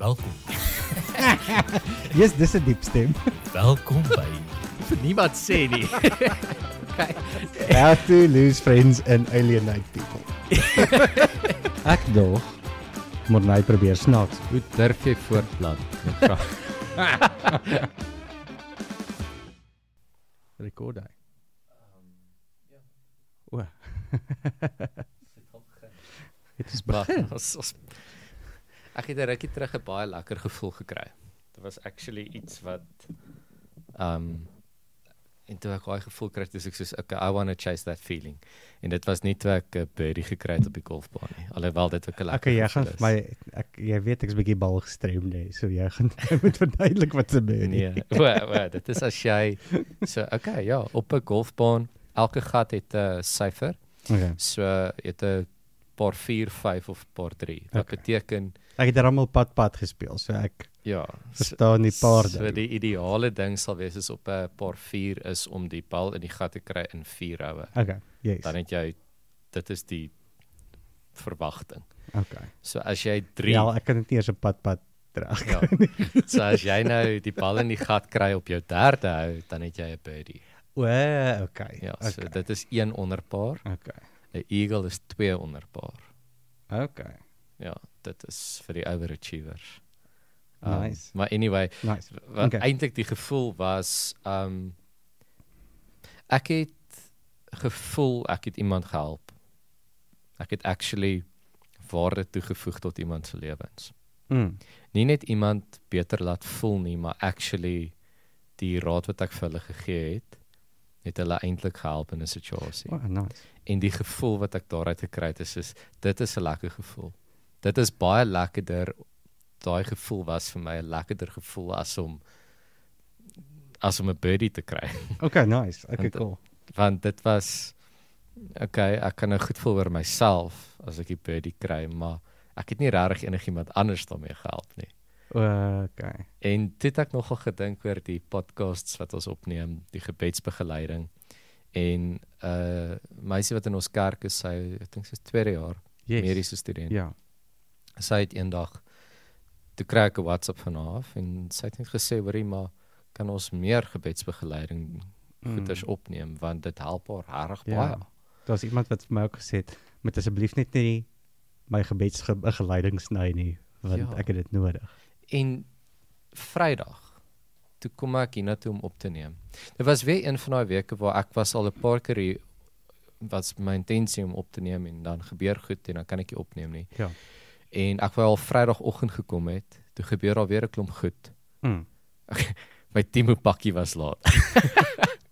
Welkom. Yes, dis 'n diep stem. Welkom by. Vir niemand sê nie. Okay. How to lose friends and alienate people. Ek dog, moet nou probeer snaaks. Hoe durf jy voortplan? Rekord hy. O. Dit is begin. Ek het 'n rukkie terug 'n baie lekker gevoel gekry. Dit was actually iets wat en toe ek daai gevoel kry, dis ek soos okay, I want to chase that feeling. En dit was nie toe ek 'n birdie gekry het op die golfbaan nie. Alhoewel dit ook 'n lekker. Okay, jy gaan vir my jy weet ek's bietjie bal gestrem nee, so jy gaan moet verduidelik wat se birdie. Nee, dit is as jy so okay, ja, op 'n golfbaan, elke gat het 'n syfer. Okay. So jy het 'n paar 4, 5 of paar 3. Wat beteken Ek het almal pad gespeel, so ek ja, verstaan die paar so die ideale ding sal wees is op 'n paar 4 is om die bal in die gat te kry in 4 houe. Okay, yes. Dan het jy dit is die verwagting. Okay. So as jy 3 Ja, ek kan dit nie eers 'n pad terug. ja. So as jy nou die bal in die gat kry op jou 3de hou, dan het jy 'n birdie. O, okay. Ja, so okay. dit is 1 onderpaar. Okay. 'n Eagle is 2 onderpaar. Okay. Ja, dit is vir die overachievers. Nice. Maar anyway, Nice. wat Okay. eintlik die gevoel was, ek het gevoel ek het iemand gehelp. Ek het actually waarde toegevoeg tot iemand se lewens. Nie net iemand beter laat voel nie, maar actually die raad wat ek vir hulle gegee het hulle eintlik gehelp in 'n situasie. Oh, nice. En die gevoel wat ek daaruit gekry het is dit is 'n lekker gevoel. Dit is baie lekkerder. Daai gevoel was vir my 'n lekkerder gevoel as om 'n birdie te kry. Okay, nice. Okay, cool. Want dit was okay, ek kan nou goed voel oor myself as ek die birdie kry, maar ek het nie regtig enigiemand anders daarmee gehelp nie. Okay. En toe het ek nogal gedink oor die podcasts wat ons opneem, die gebedsbegeleiding. En meisie wat in ons kerk is, sy ek dink sy's 2de jaar mediese student. Ja. Sy het eendag toe kry ek 'n WhatsApp van haar af en sy het net gesê, "Hoorie, maar kan ons meer gebedsbegeleiding goeders opneem want dit help haar regtig baie." Daar was iemand wat vir my ook gesê het, moet asseblief net nie my gebedsbegeleiding sny nie, want Ja. ek het dit nodig. En Vrydag toe kom ek hiernatoe om op te neem. Dit was weer een van daai weke waar ek was al 'n paar keer hier, was my intensie om op te neem en dan gebeur goed en dan kan ek nie opneem nie. Ja. En ek wou al Vrydagoggend gekom het, toe gebeur al weer 'n klomp goed. My Timo pakkie was laat.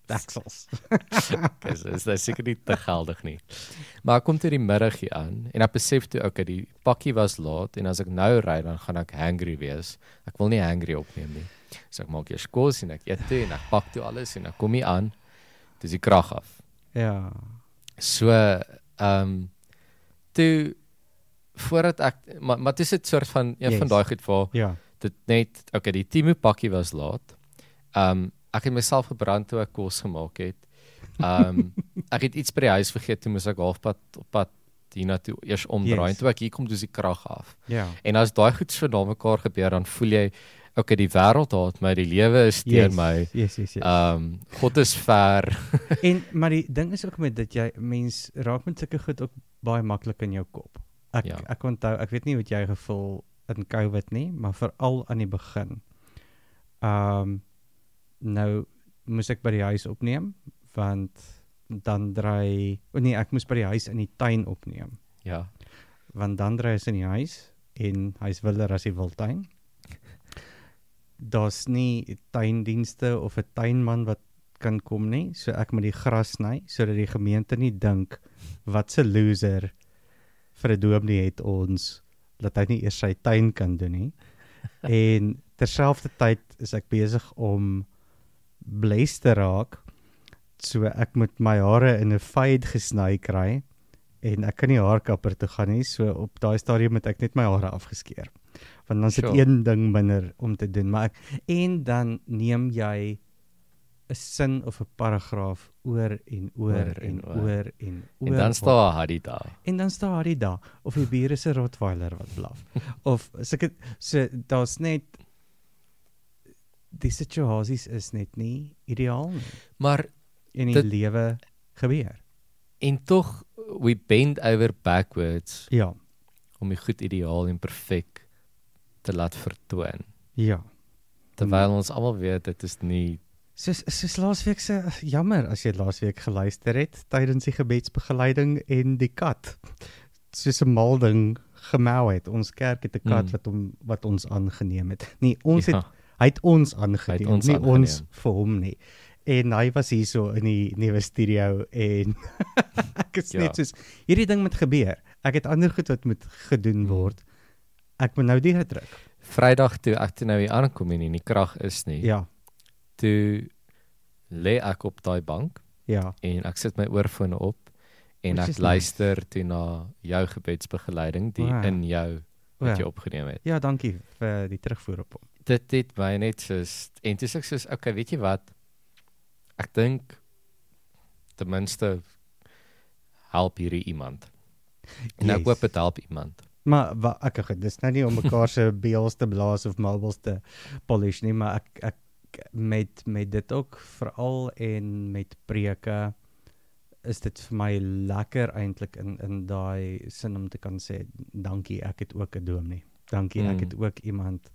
Daksels. Dis seker nie te geldig nie. Maar ek kom toe die middag hier aan en ek besef toe okay, die pakkie was laat en as ek nou ry dan gaan ek hangry wees. Ek wil nie hangry opneem nie. So ek maak eers kos en ek eet toe en ek pak toe alles en ek kom hier aan. Dis die krag af. Ja. So toe voordat ek maar dis 'n soort van een van daai goed waar Ja. dit net okay, die Timo pakkie was laat. Ek het myself gebrand toe ek kos gemaak het. Ek het iets by die huis vergeet, toe moes ek halfpad op pad hiernatoe eers omdraai. Yes. En toe ek hier kom, dis die krag af. Ja. En as daai goed so na mekaar gebeur, dan voel jy okay, die wêreld haat my, die lewe is teen my. Yes. God is ver. Maar die ding is ook met dat jy mens raak met sulke goed ook baie maklik in jou kop. Ek onthou, ek weet nie hoe jy gevoel in COVID nie, maar veral aan die begin. Nou moes ek by die huis opneem, want dan ek moes by die huis in die tuin opneem. Ja. Want dan is in die huis en hy's willer as die wildtuin. Daar's nie tuindienste of 'n tuinman wat kan kom nie, so ek moet die gras sny sodat die gemeente nie dink wat 'n loser vir 'n dominee het ons dat hy nie eers sy tuin kan doen nie. En terselfdertyd is ek besig om bles te raak, so ek moet my hare in 'n fade gesny kry en ek kan nie haarkapper toe gaan nie, so op daai stadium moet ek net my hare afgeskeer. Want dan is dit een ding minder om te doen, en dan neem jy 'n sin of 'n paragraaf oor en oor en oor. En dan staan Harry daar. En dan staan Harry daar of die bure se Rottweiler wat blaf. Of so daar's net die situasies is net nie ideaal nie. Maar In die lewe gebeur. en tog we bend over backwards Ja. om die goed ideaal en perfek te laat vertoon. Ja. Terwyl ons almal weet dit is nie Soos laasweek se jammer as jy laasweek geluister het tydens die gebedsbegeleiding en die kat soos 'n mal ding gemou het. Ons kerk het 'n kat wat ons aangeneem het. Nee, hy het ons aangeneem, nie ons vir hom nie. En hy was hier so in die nuwe studio en ek is net soos hierdie ding moet gebeur. Ek het ander goed wat moet gedoen word. Ek moet nou die druk. Vrydag toe ek toe nou hier aankom en nie krag is nie. Ja. Toe lê ek op daai bank Ja. en ek sit my oorfone op en ek luister toe na jou gebedsbegeleiding die in jou wat jy opgeneem het. Ja, dankie vir die terugvoer op hom. Dit het my net soos en toe sê ek soos okay, weet jy wat? Ek dink ten minste help hierdie iemand. En ek hoop dit help iemand. Maar ek dis nou nie om mekaar se beels te blaas of marbles te polish nie, maar ek met dit ook veral en met preke is dit vir my lekker eintlik in daai sin om te kan sê dankie, ek het ook 'n dominee. Dankie, ek het ook iemand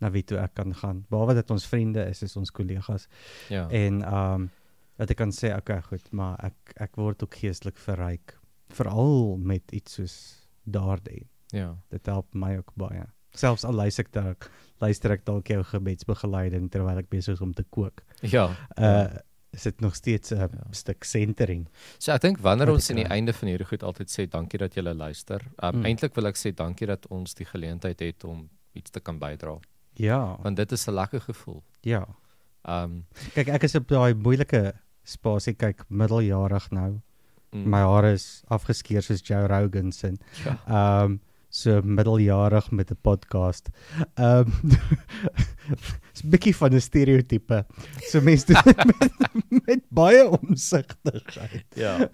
na wie toe ek kan gaan. Behalwe dat ons vriende is ons kollegas. Ja. En dat ek kan sê okay, goed, maar ek word ook geestelik verryk, veral met iets soos daardie. Ja. Dit help my ook baie. Selfs al luister ek dalk jou gebedsbegeleiding terwyl ek besig is om te kook. Ja. Is dit nog steeds 'n stuk centering. So ek dink wanneer ons aan die einde van hierdie goed altyd sê dankie dat julle luister. Eintlik wil ek sê dankie dat ons die geleentheid het om iets te kan bydra. Ja. Want dit is 'n lekker gevoel. Ja. Kyk, ek is op daai moeilike spasie, kyk, middeljarig nou. My hare is afgeskeer soos Joe Rogan se. Ja. So middeljarig met 'n podcast. Is 'n bietjie van 'n stereotype. So mense doen dit met baie omsigtigheid. Ja.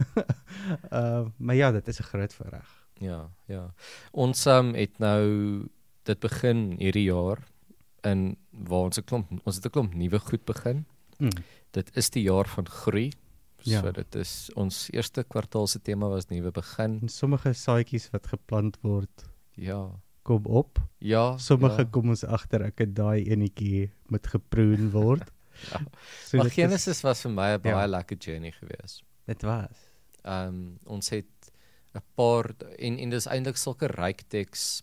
Maar ja, dit is 'n groot voorreg. Ja. Ons het nou dit begin hierdie jaar in waar ons het 'n klomp nuwe goed begin. Dit is die jaar van groei. So dit is ons eerste kwartaal se tema was nuwe begin. En sommige saadjies wat geplant word, kom op. Ja. Sommige kom ons agter ek het daai enetjie moet geproen word. So maar Genesis was vir my 'n baie lekker journey geweest. Dit was. Ons het 'n paar en dis eintlik sulke ryk teks.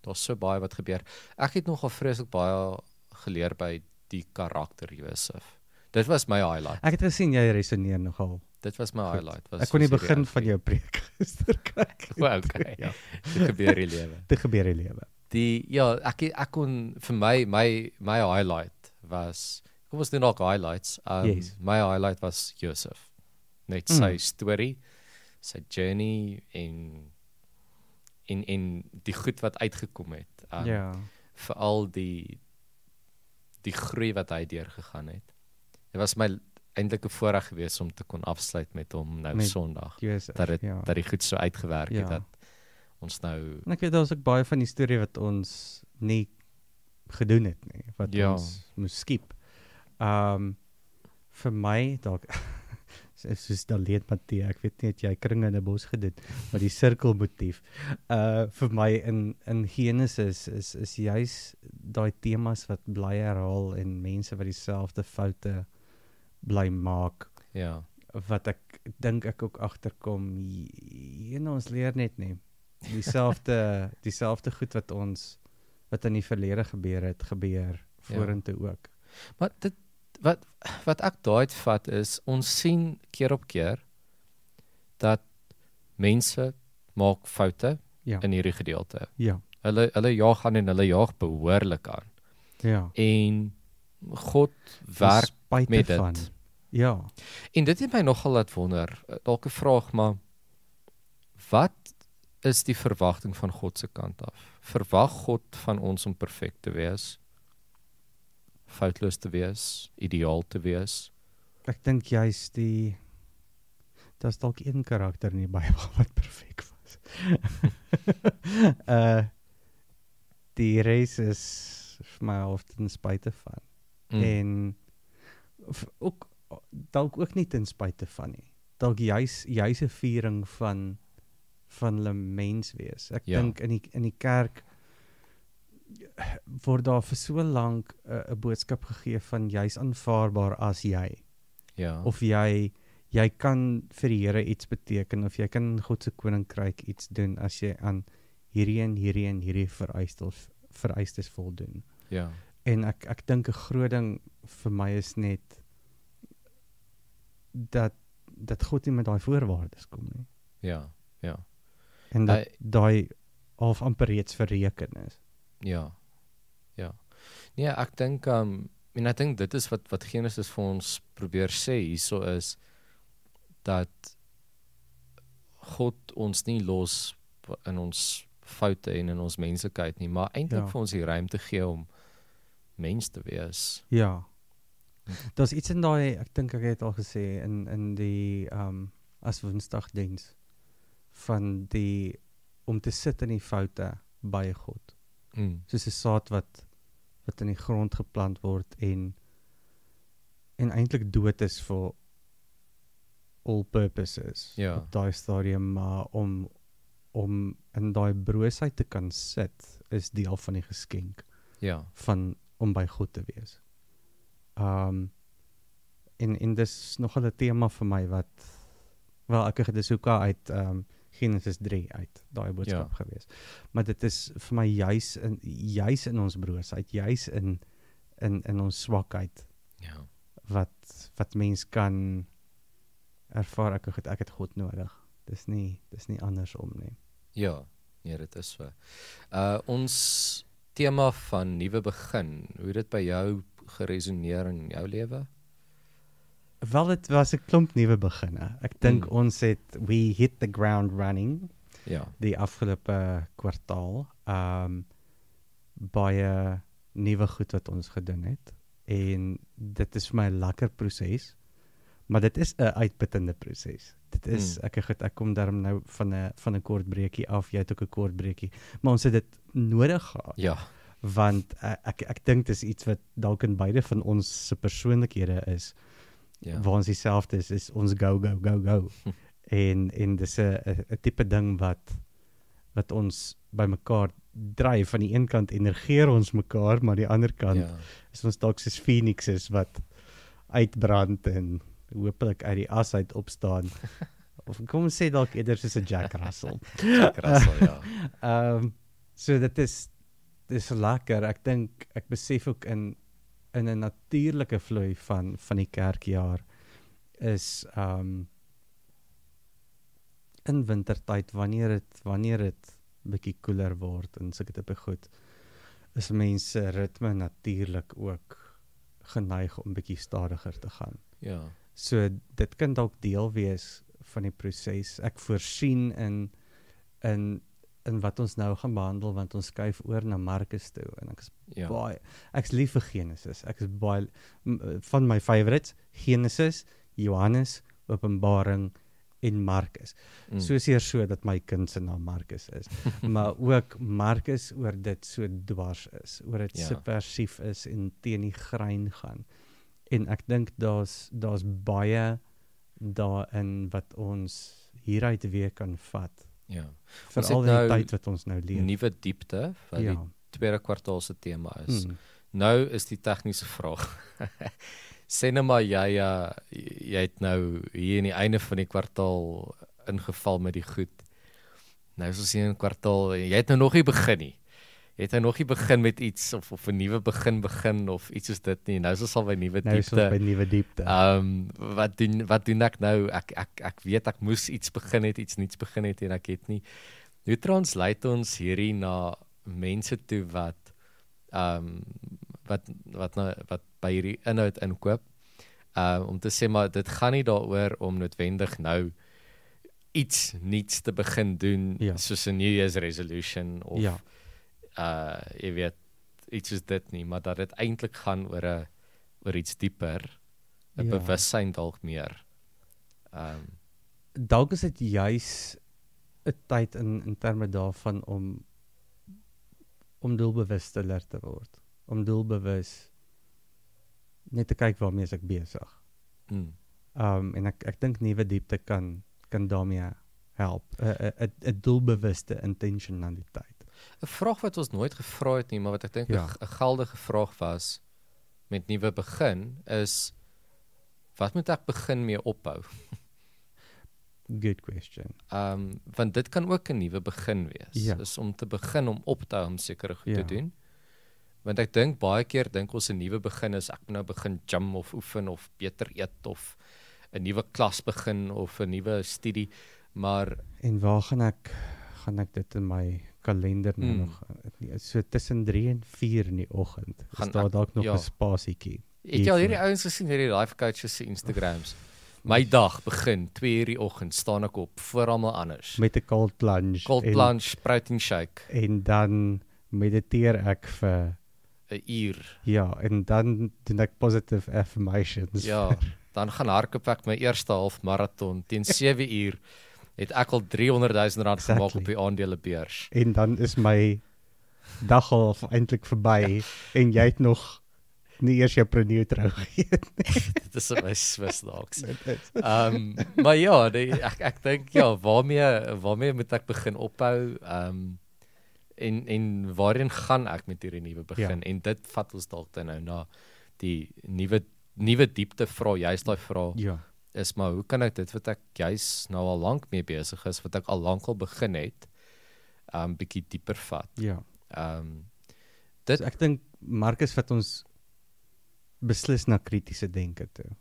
Daar's so baie wat gebeur. Ek het nogal vreeslik baie geleer by die karakter Josef. Dit was my highlight. Ek het gesien jy resoneer nogal. Dit was my highlight. Ek kon die begin van jou preek gister kyk. Okay. Ja. Dit gebeur in lewe. Dit gebeur in lewe. Ek kon vir my highlight was kom ons doen ook highlights. My highlight was Josef. Net sy storie, sy journey en die goed wat uitgekom het. Veral die groei wat hy deurgegaan het. Dit was my eintlik 'n voorreg geweest om te kon afsluit met hom nou Sondag. Dat die goed so uitgewerk het dat ons nou. En ek weet daar's ook baie van die storie wat ons nie gedoen het nie, wat ons moes skiep. Vir my dalk soos Dalet Matthee, ek weet nie het jy kringe in 'n bos gedoen, maar die sirkelmotief. Vir my in Genesis is juis daai temas wat bly herhaal en mense wat dieselfde foute bly maak. Ja. Wat ek dink ek ook agterkom, ons leer net nie. Dieselfde goed wat in die verlede gebeur vorentoe ook. Maar dit wat ek daai vat is ons sien keer op keer dat mense maak foute in hierdie gedeelte. Ja. Hulle jaag aan en hulle jaag behoorlik aan. Ja. En God werk met dit. Van. Ja. En dit het my nogal laat wonder, dalk 'n vraag, maar wat is die verwagting van God se kant af? Verwag God van ons om perfek te wees? Foutloos te wees, ideaal te wees? Ek dink juist daar's dalk een karakter in die Bybel wat perfek was. Die res is vir my half ten spyte van. En ook dalk ook nie ten spyte van nie. Dalk juis 'n viering van hulle mens wees. Ek dink in die kerk word daar vir so lank 'n boodskap gegee van jy's aanvaarbaar as jy. Ja. Of jy kan vir die Here iets beteken, of jy kan in God se koninkryk iets doen as jy aan hierdie vereistes voldoen. Ja. En ek dink 'n groot ding vir my is net dat God nie met daai voorwaardes kom nie. Ja. En dat daai half amper reeds verreken is. Ja. Nee, ek dink ek dink dit is wat Genesis vir ons probeer sê hierso is dat God ons nie los in ons foute en in ons menslikheid nie, maar eintlik vir ons die ruimte gee om mens te wees. Ja. Daar's iets in daai, ek dink ek het al gesê in die as Woensdagdiens van die om te sit in die foute by God. Soos 'n saad wat in die grond geplant word en eintlik dood is vir all purposes op daai stadium, maar om in daai broosheid te kan sit is deel van die geskenk van om by God te wees. En dis nogal 'n tema vir my wat ek het dis ook uit Genesis 3 uit daai boodskap gewees. Maar dit is vir my juis in ons broosheid, juis in ons swakheid. Ja. Wat mens kan ervaar ek het God nodig. Dis nie andersom nie. Ja, nee, dit is so. Ons tema van nuwe begin, hoe het dit by jou geresoneer in jou lewe? Wel, dit was 'n klomp nuwe beginne. Ek dink we hit the ground running. Ja. Die afgelope kwartaal. Baie nuwe goed wat ons gedoen het. En dit is vir my 'n lekker proses. Maar dit is 'n uitputtende proses. Dit is ek kom daarom nou van 'n kort breekie af. Jy het ook 'n kort breekie. Maar ons het dit nodig gehad. Ja. Want ek dink dis iets wat dalk in beide van ons se persoonlikhede is. Waar ons dieselfde is ons go. en dis 'n tipe ding wat ons by mekaar dryf. Van die een kant energeer ons mekaar, maar die ander kant is ons dalk soos phoenixes wat uitbrand en hopelik uit die as uit opstaan. Of kom ons sê dalk eerder soos 'n Jack Russell. Jack Russell, ja. So dit is lekker. Ek dink ek besef ook in 'n natuurlike vloei van die kerkjaar is in wintertyd wanneer dit bietjie koeler word en sulke tipe goed, is mense ritme natuurlik ook geneig om bietjie stadiger te gaan. Ja. So dit kan dalk deel wees van die proses. Ek voorsien in wat ons nou gaan behandel, want ons skuif oor na Markus toe en ek's lief vir Genesis. Ek is baie van my favorites, Genesis, Johannes, Openbaring en Markus. Soseer so dat my kind se naam Markus is, maar ook Markus oor dit so dwars is, oor dit subversief is en teen die grein gaan. En ek dink daar's baie daarin wat ons hieruit weer kan vat. Ja. Veral in die tyd wat ons nou leef. Nuwe diepte wat die tweede kwartaal se tema is. Nou is die tegniese vraag. Sê nou maar jy het nou hier in die einde van die kwartaal ingeval met die goed. Nou is ons hier in kwartaal, jy het nou nog nie begin nie. Jy het nou nog nie begin met iets of 'n nuwe begin of iets soos dit nie. Nou is ons al by nuwe diepte. Nou is ons by nuwe diepte. Wat doen ek nou? Ek weet ek moes iets begin het, iets nuuts begin het en ek het nie. Hoe translate ons hierdie na mense toe wat by hierdie inhoud inkoop, om te sê maar dit gaan nie daaroor om noodwendig nou iets nuuts te begin doen, soos 'n New Year's resolution of jy weet iets soos dit nie, maar dat dit eintlik gaan oor iets dieper, 'n bewussyn dalk meer. dalk is dit juis 'n tyd in terme daarvan om doelbewuster te word. Om doelbewus net te kyk waarmee ek besig. En ek dink nuwe diepte kan daarmee help. 'n doelbewuste intentionaliteit. 'n Vraag wat ons nooit gevra het nie, maar wat ek dink 'n geldige vraag was met nuwe begin is, wat moet ek begin mee ophou? Good question. Want dit kan ook 'n nuwe begin wees. Is om te begin om op te hou om sekere goed te doen. Want ek dink baie keer dink ons 'n nuwe begin is ek moet nou begin gym of oefen of beter eet of 'n nuwe klas begin of 'n nuwe studie, maar en waar gaan ek dit in my kalender nog so tussen 3 en 4 in die oggend. Is daar dalk nog 'n spasietjie. Het jy al hierdie ouens gesien hierdie life coaches se Instagrams? My dag begin 2:00 die oggend, staan ek op voor almal anders. Met 'n cold plunge, protein shake. En dan mediteer ek vir 'n uur. Ja, en dan doen ek positive affirmations. Ja, dan gaan hardloop ek my eerste halfmaraton teen 7:00. Het ek al R300,000 gemaak op die aandelebeurs. En dan is my dag al eintlik verby en jy het nog nie eers jou proneutro geëet nie. Dit is my Swiss daaks. Maar ja, ek dink waarmee moet ek begin ophou? En waarin gaan ek met hierdie nuwe begin? En dit vat ons dalk dan nou na die nuwe diepte vra, juist daai vraag. Is maar hoe kan ek dit wat ek juis nou al lank mee besig is, wat ek al lank al begin het, bietjie dieper vat. Dit ek dink Marcus vat ons beslis na kritiese denke toe.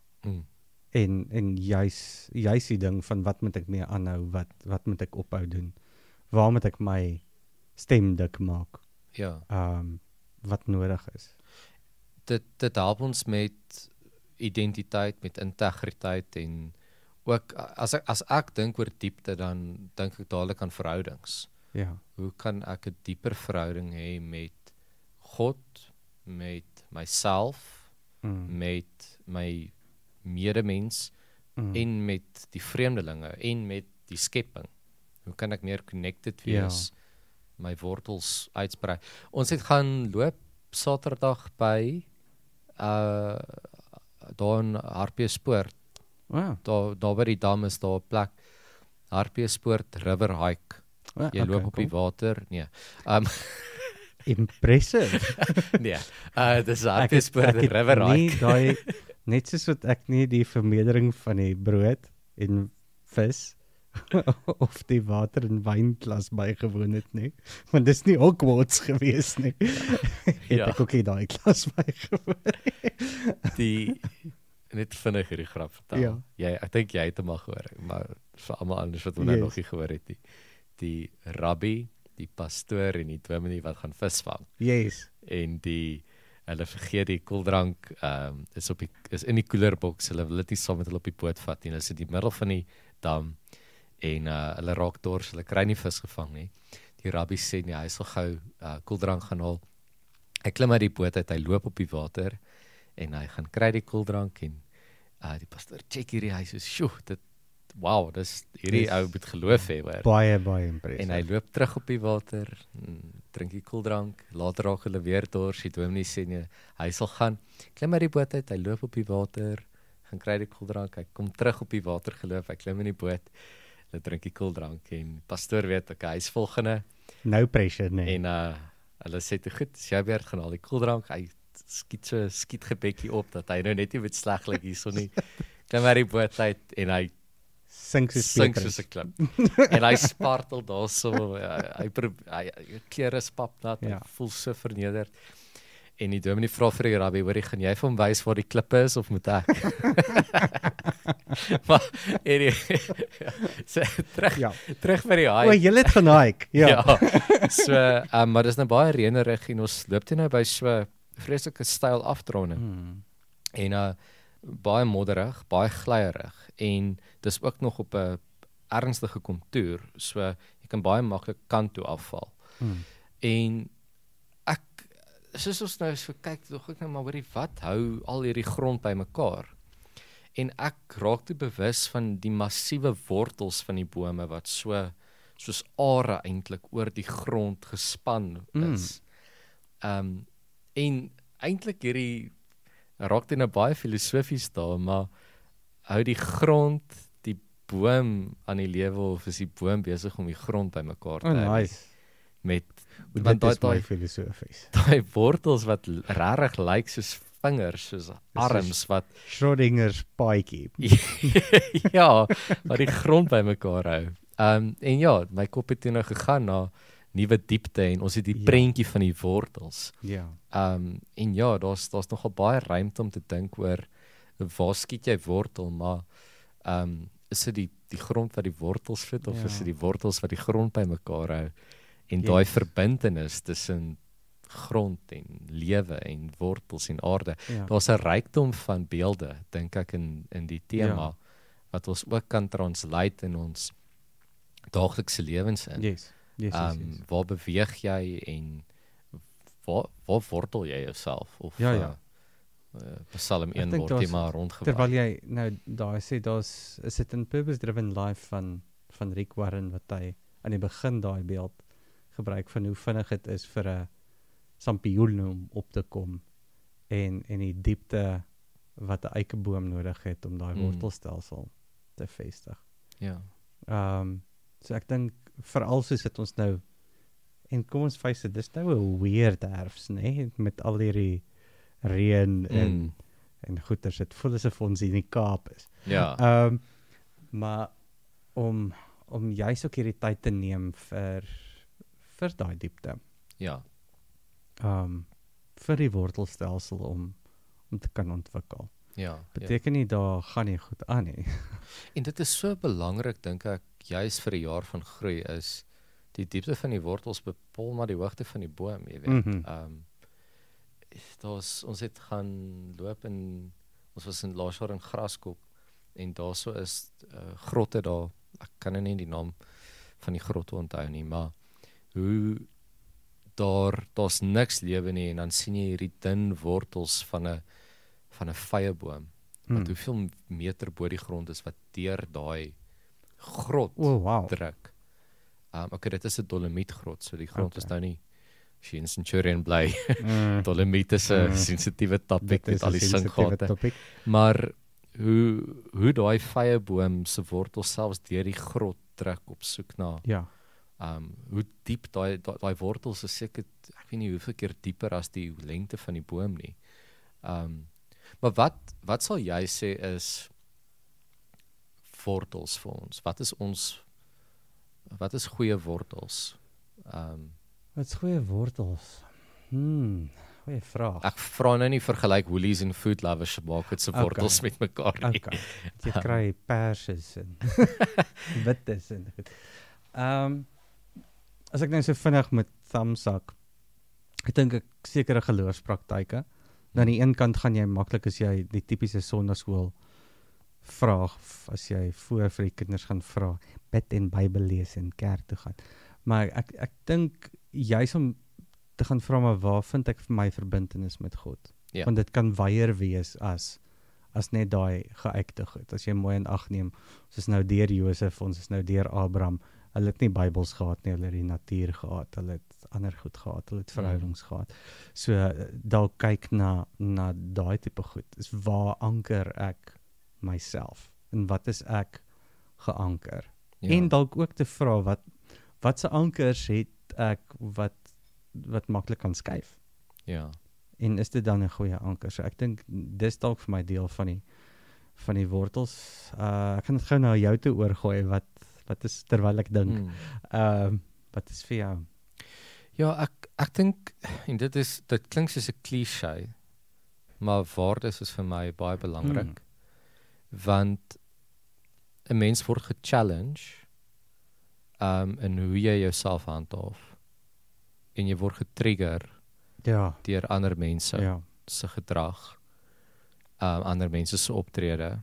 En juis die ding van wat moet ek mee aanhou, wat moet ek ophou doen? Waar moet ek my stem dik maak? Wat nodig is. Dit help ons met identiteit, met integriteit en ook as ek dink oor diepte, dan dink ek dadelik aan verhoudings. Hoe kan ek 'n dieper verhouding hê met God, met myself, met my medemens en met die vreemdelinge en met die skepping? Hoe kan ek meer connected wees? My wortels uitsprei. Ons het gaan loop Saterdag by daar in Hartbeespoort. Daar by die dam is daar 'n plek, Hartbeespoort River Hike. Jy loop op die water. Nee. Impressive. Nee. Dis Hartbeespoort River Hike. Net soos wat ek nie die vermeerdering van die brood en vis of die water en wynglas bygewoon het nie, want dis nie Hogwarts gewees nie. Het ek ook nie daai klas bygewoon. Net vinnig hierdie grap vertel. Ek dink jy het hom al gehoor, maar vir almal anders wat hom nou nog nie gehoor het nie. Die rabbi, die pastoor en die dominee wat gaan visvang. En hulle vergeet die koeldrank is in die koelerboks. Hulle wil dit nie saam met hulle op die boot vat nie. Hulle sit in die middel van die dam en hulle raak dors, hulle kry nie vis gevang nie. Die rabbi sê nee, hy sal gou koeldrank gaan haal. Hy klim uit die boot uit, hy loop op die water en hy gaan kry die koeldrank en die pastoor check hierdie, hy sê, "Sjoe, dis hierdie ou moet geloof hê." Baie impressive. En hy loop terug op die water, drink die koeldrank, later raak hulle weer dors, die dominee sê nee, hy sal gaan, klim uit die boot uit, hy loop op die water, gaan kry die koeldrank, hy kom terug op die water geloop, hy klim in die boot, hulle drink die koeldrank en pastoor weet, hy is volgende. No pressure, nee. En hulle sê te goed, jy weer gaan al die koeldrank, hy skiet gebekkie op, dat hy nou net nie met sleg lyk hierso nie, klim uit die boot uit en hy sink soos 'n klip. En hy spartel daarso, hy klere spap nat, hy voel so vernederd. En die dominee vra vir die rabbi, hoorie, gaan jy vir hom wys waar die klippe is of moet ek? Maar terug by die hike. Jy het gaan hike. So, maar dis nou baie reënerig en ons loop toe nou by so vreeslike styl afdraande. En baie modderig, baie glyierig en dis ook nog op 'n ernstige kontour, so jy kan baie maklik kant toe afval. En ek soos ons nou so kyk, dog ek nou maar hoorie, wat hou al hierdie grond bymekaar? En ek raak toe bewus van die massiewe wortels van die bome wat soos are eintlik oor die grond gespan is. En eintlik hierdie raak dit nou baie filosofies daar, maar hou die grond die boom aan die lewe of is die boom besig om die grond bymekaar te hou? Nice. Met Dit is baie filosofies. daai wortels wat regtig lyk soos vingers, soos arms wat Schrödinger's paadjie. ja, wat die grond bymekaar hou. En ja, my kop het toe nou gegaan na nuwe diepte en ons het die prentjie van die wortels. Ja. En ja, daar's nogal baie ruimte om te dink oor waar skiet jy wortel, maar is dit die grond wat die wortels voed of is dit die wortels wat die grond bymekaar hou? En daai verbintenis tussen grond en lewe en wortels en aarde. Ja. Daar's 'n rykdom van beelde, dink ek in die tema wat ons ook kan translate in ons daaglikse lewens in. Yes. Waar beweeg jy en waar wortel jy jouself of Psalm 1 word jy maar rondgewaai. Terwyl jy nou daai sê is dit in Purpose Driven Life van Rick Warren wat hy aan die begin daai beeld gebruik van hoe vinnig dit is vir 'n sampioen om op te kom en die diepte wat 'n eikeboom nodig het om daai wortelstelsel te vestig. Ja. So ek dink veral soos dit ons nou en kom ons face dit, dis nou 'n weird herfs, nê, met al hierdie reën en goeters. Dit voel asof ons in die Kaap is. Ja. Maar om juist ook hierdie tyd te neem vir daai diepte. Ja. Vir die wortelstelsel om te kan ontwikkel. Ja. Beteken nie daar gaan nie goed aan nie. En dit is so belangrik dink ek juis vir 'n jaar van groei is die diepte van die wortels bepaal maar die hoogte van die boom, jy weet. Ons het gaan loop en ons was in laas jaar in Graskop en daarso is grotte daar. Ek kan nou nie die naam van die grotte onthou nie, maar hoe daar's niks lewe nie en dan sien jy hierdie dun wortels van 'n vyeboom wat hoeveel meter bo die grond is wat deur daai grot druk. Okay, dit is 'n dolomietgrot, so die grond is nou nie as jy in Centurion bly. Dolomiet is 'n sensitiewe topic met al die sinkgate. Maar hoe daai vyeboom se wortels selfs deur die grot druk op soek na hoe diep daai wortels is seker, ek weet nie hoeveel keer dieper as die lengte van die boom nie. Maar wat sal jy sê is wortels vir ons? Wat is goeie wortels? Wat is goeie wortels? Goeie vraag. Ek vra nou nie vergelyk Woolies en Food Lovers se maak dit se wortels met mekaar nie. Okay. Jy kry perses en wittes en goed. As ek nou so vinnig met thumbsuck, ek dink ek sekere geloofspraktyke. Nou aan die een kant gaan jy maklik as jy die tipiese sonnaskool vraag, as jy voor vir die kinders gaan vra, bid en Bybel lees en kerk toe gaan. Maar ek dink juis om te gaan vra, maar waar vind ek vir my verbintenis met God? Ja. Want dit kan weier wees as net daai geuite goed. As jy mooi in ag neem, ons is nou deur Josef, ons is nou deur Abraham. Hulle het nie Bybels gehad nie, hulle het die natuur gehad, hulle het ander goed gehad, hulle het verhoudings gehad. So dalk kyk na daai tipe goed. Is waar anker ek myself? En wat is ek geanker? Ja. En dalk ook te vra wat se ankers het ek wat maklik kan skuif? Ja. En is dit dan 'n goeie anker? So ek dink dis dalk vir my deel van die wortels. Ek kan dit gou na jou toe oorgooi wat is terwyl ek dink. Wat is vir jou? Ja, ek dink en dit klink soos 'n cliché, maar waardes is vir my baie belangrik. Want 'n mens word gechallenge in hoe jy jouself handhaaf. En jy word getrigger deur ander mense se gedrag, ander mense se optrede,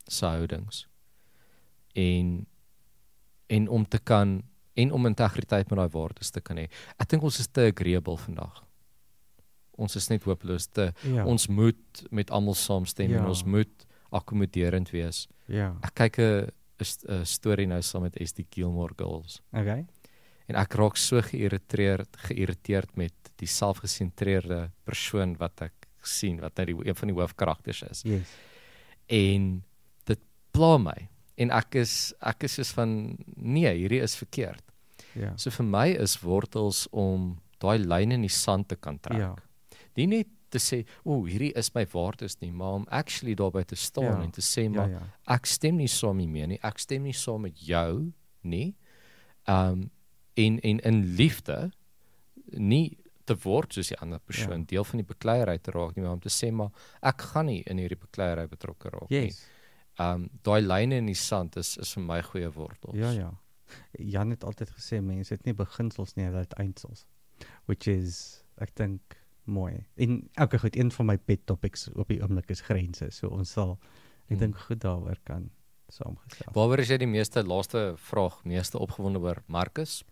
se houdings. En om te kan en om integriteit met daai waardes te kan hê. Ek dink ons is te agreeable vandag. Ons is net hopeloos ons moet met almal saamstem en ons moet akkommoderend wees. Ja. Ek kyk 'n storie nou saam met SD Gilmore Girls. Okay. En ek raak so geïrriteerd met die selfgesentreerde persoon wat ek sien, wat nou een van die hoofkarakters is. Yes. En dit pla my. En ek is soos van, nee, hierdie is verkeerd. Ja. So vir my is wortels om daai lyn in die sand te kan trek. Ja. Nie net te sê, hierdie is my waardes nie, maar om actually daarby te staan Ja. en te sê, maar Ja. ek stem nie saam hiermee nie, ek stem nie saam met jou nie. En in liefde nie te word soos die ander persoon, deel van die bekleierery te raak nie, maar om te sê, maar ek gaan nie in hierdie bekleierery betrokke raak nie. Yes. Daai lyne in die sand is vir my goeie wortels. Ja. Jan het altyd gesê mense het nie beginsels nie, hulle het eindsels. Which is, ek dink, mooi. En okay, goed, een van my pet topics op die oomblik is grense. So ons sal, ek dink goed daaroor kan saamgestel. Waaroor is jy die laaste vraag, meeste opgewonde oor Marcus?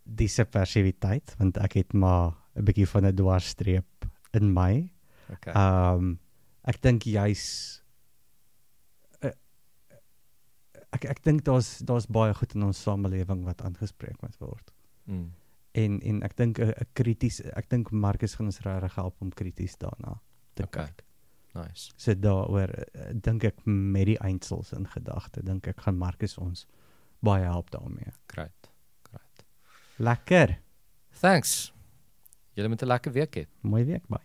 Die subversiwiteit, want ek het maar 'n bietjie van 'n dwarsstreep in my. Okay. Ek dink juis ek dink daar's baie goed in ons samelewing wat aangespreek moet word. En ek dink 'n krities, ek dink Marcus gaan ons regtig help om krities daarna te kyk. Nice. So daaroor dink ek met die eindsels in gedagte, dink ek gaan Marcus ons baie help daarmee. Great. Lekker. Thanks. Julle moet 'n lekker week hê. Mooi week, bye.